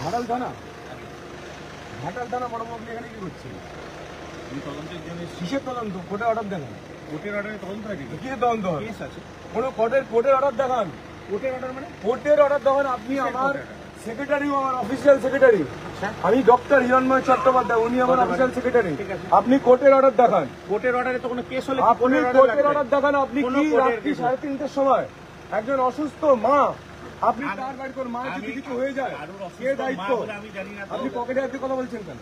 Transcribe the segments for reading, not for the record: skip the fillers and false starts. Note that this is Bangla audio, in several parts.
ঘাটাল থানা ঘাটাল থানা বড়বাবু, আপনি এখানে কি করছেন? তদন্তের জন্য কিসের তদন্ত? কোর্টের অর্ডার দেখান। কোর্টের অর্ডারে তদন্ত হয় নাকি? কি তদন্ত হয়? কেস আছে। কোনো কোর্টের অর্ডার দেখান। কোর্টের অর্ডার মানে? কোর্টের অর্ডার দেখান। আপনি আমার সেক্রেটারি, আমার অফিসিয়াল সেক্রেটারি। আমি ডক্টর হিরণময় চট্টোপাধ্যায়, উনি আমার অফিসিয়াল সেক্রেটারি। আপনি কোর্টের অর্ডার দেখান। কোর্টের অর্ডারে তো কোনো কেস হলে আপনি কোর্টের অর্ডার দেখান। আপনি কি রাত্রি 3:30টার সময় একজন অসুস্থ মা, আপনি তার বাড়ি করে মা যদি কিছু হয়ে যায় কে দায়িত্ব? আপনি পকেটে হাতে কথা বলছেন কেন?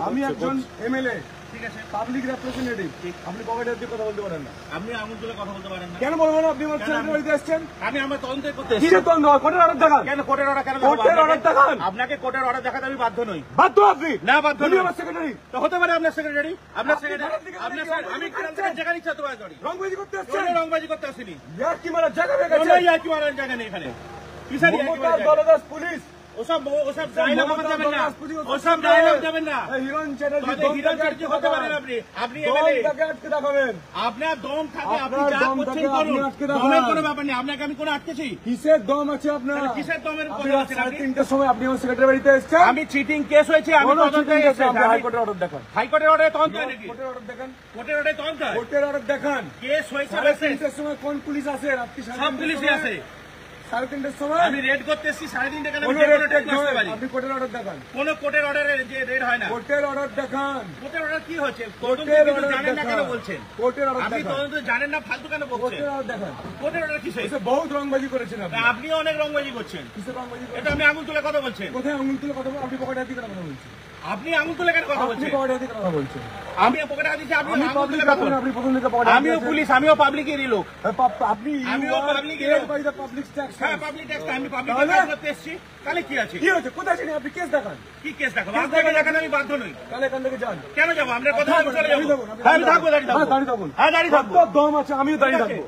আমি একজন এমএলএ, ঠিক আছে, পাবলিক রিপ্রেজেন্টেটিভ। আপনি পকেটে হাতে কথা বলতে পারেন না। আপনি আঙুল তুলে কথা বলতে পারেন না। কেন বলবেন? আপনি আমার ছেলের বাড়িতে আসছেন। আমি আমার তদন্ত করতে কি যে তদন্ত? কোর্টের অর্ডার দেখান। কেন কোর্টের অর্ডার? কেন কোর্টের অর্ডার দেখান। আপনাকে কোর্টের অর্ডার দেখাতে আমি বাধ্য নই। বাধ্য আপনি? না, বাধ্য উনি নই। আমার সেক্রেটারি। তো হতে পারে আপনার সেক্রেটারি, আপনার আপনি সেক্রেটারি, ঘাটাল থেকে আপনার রংবাজি আমি করতে ঘাটাল থেকে জায়গা নিচ্ছি তো করি। রংবাজি করতে কোনো আসছেন? রংবাজি করতে আসিনি। ইয়ার কি মারা জায়গা হয়ে কোনো গেছে? ইয়াকি মারার জায়গা নেই এখানে। কিসের ইয়াকি মমতার মারার জায়গা? দলদাস পুলিশ। ওসব ডায়লগ মমতার যাবেন না, দলদাস পুলিশ, ওসব ডায়লগ যাবেন না। এই হিরণ চ্যাটার্জি তাহলে হিরণ চ্যাটার্জি হতে পারেন আপনি, আপনি এমএলএ। দমটাকে আটকে দেখাবেন। আপনার দম থাকে, আপনি আপনার যা দম করছেন থাকে, করুন। আপনি আটকে দেখান। দমের কোনো ব্যাপার নেই, আপনাকে আমি কোনো আটকেছি? কিসের দম আছে আপনার? তাহলে কিসের দমের আপনি কথা রাত বলছেন আপনি? 3:30টার সময় আপনি আমার সেক্রেটারি বাড়িতে এসেছেন। আমি চিটিং কেস হয়েছে, আমি কোনো তদন্তে cheating এসেছি। আছে? আপনি হাইকোর্টের অর্ডার দেখান। হাইকোর্টের অর্ডারে তদন্ত হয় নাকি? কোর্টের অর্ডার দেখান। কোর্টের অর্ডারে তদন্ত হয়? কোর্টের অর্ডার দেখান। কেস হয়েছে, 3:30টার সময় কোন পুলিশ আসে? রাত্রি সব পুলিশই আছে। 3:30টার সময় আমি রেড করতে এসেছি 3:30 কেন? কোনো আমি রেড টাইম আসতে পারি। আপনি কোর্টের অর্ডার দেখান। কোনো কোর্টের অর্ডারে যে রেড হয় না। কোর্টের অর্ডার দেখান। কোর্টের অর্ডার কি হচ্ছে? তদন্ত কোর্টের কিছু অর্ডার জানেন না কেন দেখান। বলছেন? কোর্টের অর্ডার আপনি দেখান। তদন্ত জানেন না, ফালতু কেন বলছেন? কোর্টের অর্ডার দেখান। কোর্টের অর্ডার কিসে? এসে বহুত রংবাজি করেছেন আপনি। আপনিও অনেক রংবাজি করছেন। কিসের রংবাজি করেছেন? এটা আমি আঙুল তুলে কথা বলছেন। কোথায় আঙুল তুলে কথা বলছেন? আপনি পকেটে হাতে কথা বলছেন। আপনি আঙুল তুলে কেন কথা আপনি বলছেন? পকেটে হাতে কথা বলছেন। আমি পকেটে হাত দিচ্ছি, আপনি আমি আঙুল পাবলিক তুলে কথা বলছেন। আপনি প্রথম থেকে পকেটে আমিও পুলিশ, আমিও পাবলিকেরই লোক। আপনি আমিও public এর লোক। By the public tax. হ্যাঁ, পাবলিক ট্যাক্স, আমি পাবলিক তাহলে? ট্যাক্স করতে এসেছি। তাহলে কি আছে? কি হয়েছে? কোথায় ছিলেন আপনি? কেস দেখান। কি কেস দেখাবো? কেস আপনাকে দেখান। দেখাতে আমি বাধ্য নই। তাহলে এখান থেকে যান। কেন যাবো? আপনার কথা আমি চলে যাবো। দাঁড়িয়ে থাকুন, হ্যাঁ, আমি থাকবো, দাঁড়িয়ে হ্যাঁ, থাকবো। দাঁড়িয়ে থাকুন। হ্যাঁ, দাঁড়িয়ে থাকবো। কত দম আছে? আমিও দাঁড়িয়ে থাকবো।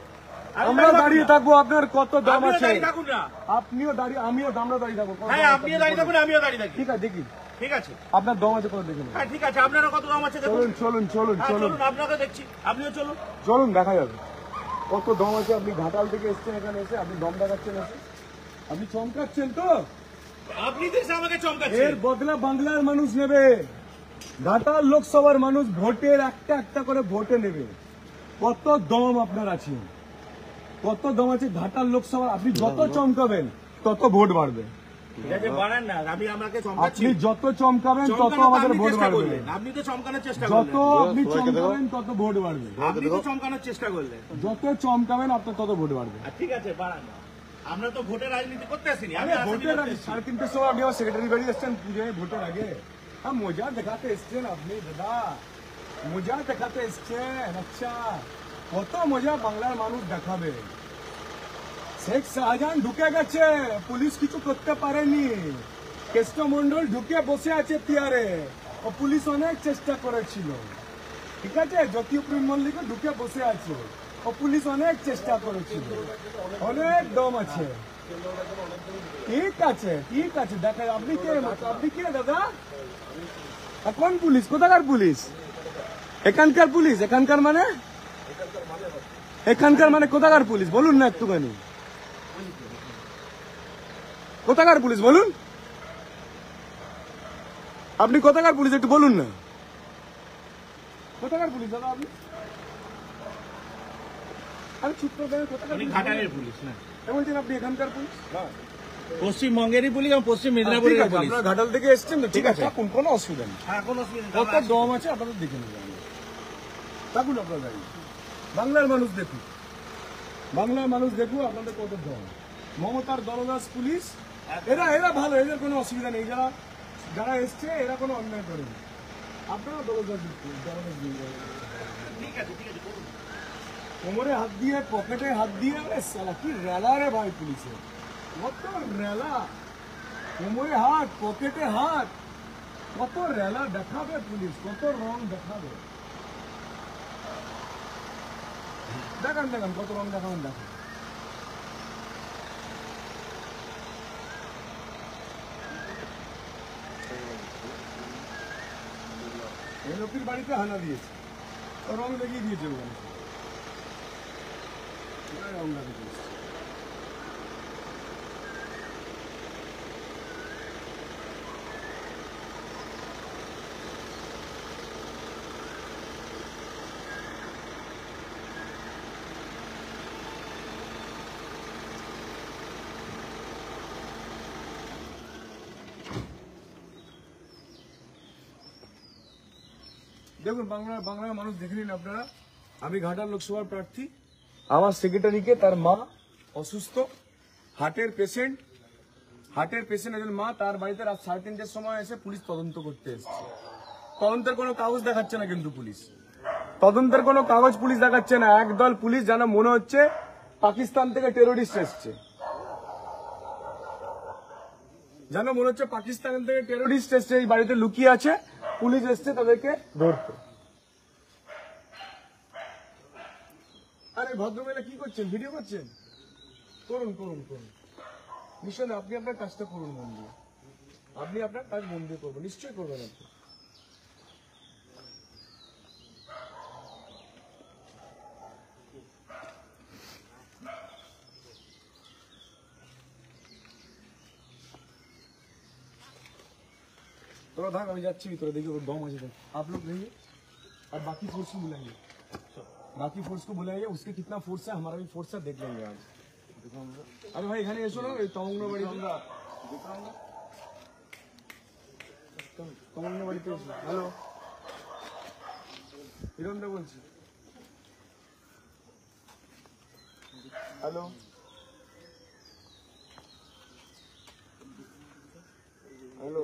আমরা দাঁড়িয়ে থাকবো। আপনার কত দম আপনিও আছে? দাঁড়িয়ে থাকুন না। আপনিও দাঁড়িয়ে, আমিও আমরা দাঁড়িয়ে থাকবো। হ্যাঁ, আপনিও দাঁড়িয়ে থাকুন, আমিও দাঁড়িয়ে থাকি। ঠিক আছে, দেখি ঠিক আছে, আপনার দম আছে কত দেখে নেবো। হ্যাঁ ঠিক আছে, আপনারও কত দাম আছে দেখুন। চলুন চলুন চলুন হ্যাঁ, চলুন চলুন, আপনাকে দেখছি, আপনিও চলুন। চলুন, দেখা যাবে কত দম আছে। আপনি ঘাটাল থেকে এসছেন, এখানে এসে আপনি দম দেখাচ্ছেন এসে। আপনি চমকাচ্ছেন তো? আপনি দেশে আমাকে চমকাচ্ছেন। এর বদলা বাংলার মানুষ নেবে। ঘাটাল লোকসভার মানুষ ভোটের একটা একটা করে ভোটে নেবে। কত দম আপনার আছে? কত দম আছে ঘাটাল লোকসভা? আপনি যত চমকাবেন তত ভোট বাড়বে। ঠিক আছে, বাড়ান না, আমি আমাকে চমকাচ্ছি। আপনি যত চমকাবেন তত চমকানো তো আমাদের আপনি ভোট চেষ্টা বাড়বে। করলেন। আপনি তো চমকানোর চেষ্টা যত করলেন। আপনি চমকাবেন তত ভোট বাড়বে। আপনি তো চমকানোর চেষ্টা করলেন। যত চমকাবেন আপনার তত ভোট বাড়বে। আর ঠিক আছে, বাড়ান না। আমরা তো ভোটের রাজনীতি করতে আসিনি, আমি আরে ভোটের রাজনীতি আগে করতে এসেছি। 3:30টার সময় আপনি আমার সেক্রেটারি বাড়ি এসছেন পুজোয় ভোটের আগে। হ্যাঁ, মজা দেখাতে এসছেন আপনি দাদা, মজা দেখাতে এসছেন। আচ্ছা, কত মজা বাংলার মানুষ দেখাবে। শেখ শাহজাহান ঢুকে গেছে, পুলিশ কিছু করতে পারেনি। কেষ্টমন্ডল ঢুকে বসে আছে চেয়ারে, ও পুলিশ অনেক চেষ্টা করেছিল। ঠিক আছে, জ্যোতিপ্রিয় মল্লিকও ঢুকে বসে আছে, ও পুলিশ অনেক চেষ্টা করেছিল। অনেক দম আছে। ঠিক আছে, ঠিক আছে, দেখা। আপনি কে? আপনি কে দাদা? কোন পুলিশ? কোথাকার পুলিশ? এখানকার পুলিশ? এখানকার মানে? এখানকার মানে কোথাকার পুলিশ বলুন না একটুখানি। কোথাকার পুলিশ বলুন? আপনি কোথাকার পুলিশ একটু বলুন না। কোথাকার পুলিশ দাদা আপনি? আমি চুপ করে দেবেন। কোথাকার উনি পুলিশ? ঘাটালের পুলিশ না, বলছেন আপনি এখানকার পুলিশ? পশ্চিমবঙ্গেরই পুলিশ এবং পশ্চিম ঠিক মেদিনীপুরের আছে, পুলিশ। আপনারা ঘাটাল থেকে এসছেন তো, ঠিক আছে, থাকুন, কোনো অসুবিধা নেই। হ্যাঁ, কোনো অসুবিধা নেই, কত আমরা আসি। দম আছে আপনাদের দেখে নেবেন। থাকুন আপনার গাড়ি। বাংলার মানুষ দেখুন, বাংলার মানুষ দেখুন আপনাদের কত দম। মমতার দলদাস পুলিশ, এরা এরা ভালো, এদের কোনো অসুবিধা নেই। যারা যারা এসছে এরা কোনো অন্যায় করেনি। আপনারা দলদাস দলদাস ঠিক আছে, ঠিক আছে, করুন। কোমরে হাত দিয়ে, পকেটে হাত দিয়ে, আরে সালা কি রেলা রে ভাই পুলিশের, কত রেলা। কোমরে হাত, পকেটে হাত, কত রেলা দেখাবে পুলিশ, কত রং দেখাবে। দেখান দেখান কত রং দেখাবেন, দেখান। এই লোকের বাড়িতে হানা দিয়েছে, ও রং দেখিয়ে দিয়েছে ওখানে। রং দেখাতে দেখুন বাংলার মানুষ দেখে নিন আপনারা, আমি ঘাটাল লোকসভার প্রার্থী। আমার সেক্রেটারিকে তার মা অসুস্থ, হার্টের পেশেন্ট একজন মা, তার বাড়িতে রাত 3:30টার সময় এসে পুলিশ তদন্ত করতে এসেছে। তদন্তের কোনো কাগজ দেখাচ্ছে না, কিন্তু তদন্তের কোনো কাগজ পুলিশ দেখাচ্ছে না। একদল পুলিশ যেন মনে হচ্ছে পাকিস্তান থেকে টেরোরিস্ট এসছে, এই বাড়িতে লুকিয়ে আছে, পুলিশ এসছে তাদেরকে ধরতে। আরে ভদ্রমহিলা কি করছেন? ভিডিও করছেন? করুন নিশ্চয় আপনি আপনার কাজটা করুন মন দিয়ে, আপনি আপনার কাজ মন দিয়ে করবেন, নিশ্চয়ই করবেন আপনি। थोड़ा भाग, अभी जाच्छी थोड़ा देखिए वो बम है। आप लोग रहिए और बाकी फोर्स को बुलाइए, उसके कितना फोर्स है, हमारा भी फोर्स है, देख लेंगे आज। अरे भाई এখানে এসো না, তমঙ্গ বাড়িতে এসো। হ্যালো, হিরণদা বলছি। Hello, hello.